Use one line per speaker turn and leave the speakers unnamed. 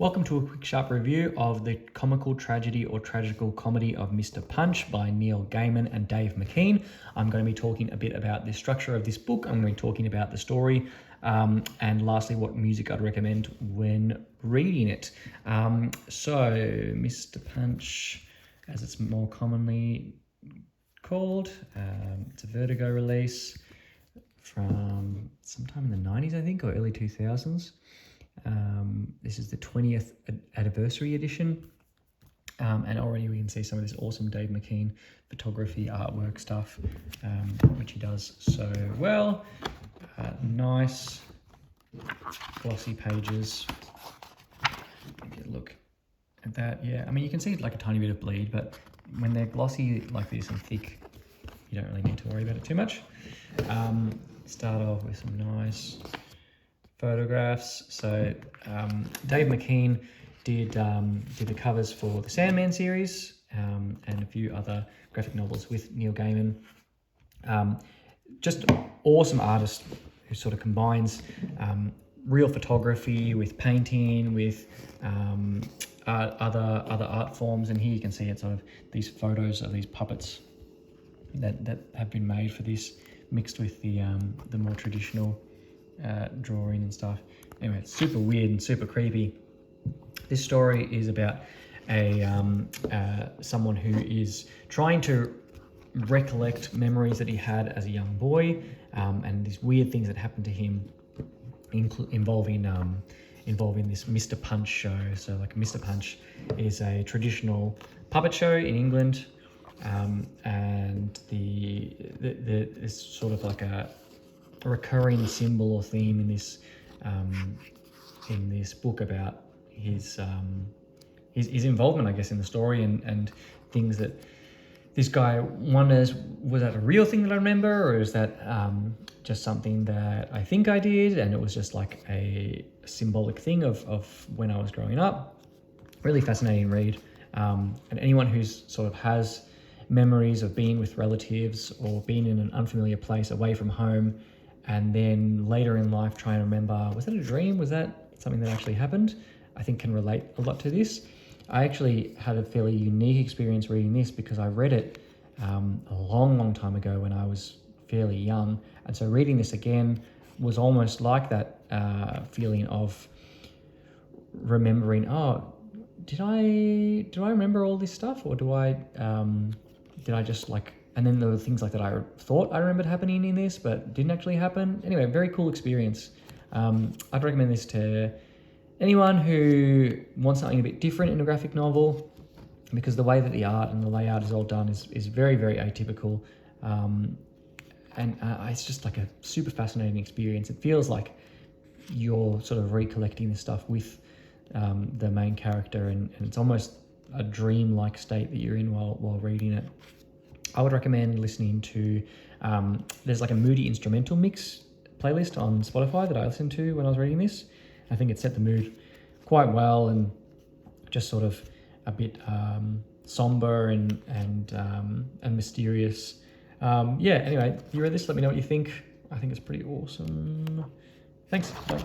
Welcome to a quick sharp review of the comical tragedy or tragical comedy of Mr. Punch by Neil Gaiman and Dave McKean. I'm going to be talking a bit about the structure of this book. I'm going to be talking about the story and lastly what music I'd recommend when reading it. So Mr. Punch, as it's more commonly called, it's a Vertigo release from sometime in the 90s, I think, or early 2000s. This is the 20th anniversary edition, and already we can see some of this awesome Dave McKean photography artwork stuff, which he does so well. Nice glossy pages. Get a look at that. Yeah, I mean, you can see like a tiny bit of bleed, but when they're glossy like this and thick, you don't really need to worry about it too much. Start off with some nice photographs. So Dave McKean did the covers for the Sandman series and a few other graphic novels with Neil Gaiman. Just awesome artist who sort of combines real photography with painting, with other art forms. And here you can see it's sort of these photos of these puppets that have been made for this, mixed with the more traditional drawing and stuff. Anyway, it's super weird and super creepy. This story is about someone who is trying to recollect memories that he had as a young boy, and these weird things that happened to him, involving this Mr. Punch show. So, like, Mr. Punch is a traditional puppet show in England, and it's sort of like a recurring symbol or theme in this book about his involvement, I guess, in the story, and things that this guy wonders, was that a real thing that I remember, or is that just something that I think I did and it was just like a symbolic thing of when I was growing up. Really fascinating read, and anyone who's sort of has memories of being with relatives or being in an unfamiliar place away from home, and then later in life trying to remember, was that a dream? Was that something that actually happened? I think can relate a lot to this. I actually had a fairly unique experience reading this because I read it a long time ago when I was fairly young. And so reading this again was almost like that feeling of remembering, oh, did I remember all this stuff, or did I just like, and then there were things like that I thought I remembered happening in this, but didn't actually happen. Anyway, very cool experience. I'd recommend this to anyone who wants something a bit different in a graphic novel, because the way that the art and the layout is all done is very, very atypical. And it's just like a super fascinating experience. It feels like you're sort of recollecting this stuff with the main character, and it's almost a dream-like state that you're in while reading it. I would recommend listening to, there's like a moody instrumental mix playlist on Spotify that I listened to when I was reading this. I think it set the mood quite well, and just sort of a bit somber and mysterious. Yeah, anyway, if you read this, let me know what you think. I think it's pretty awesome. Thanks. Bye.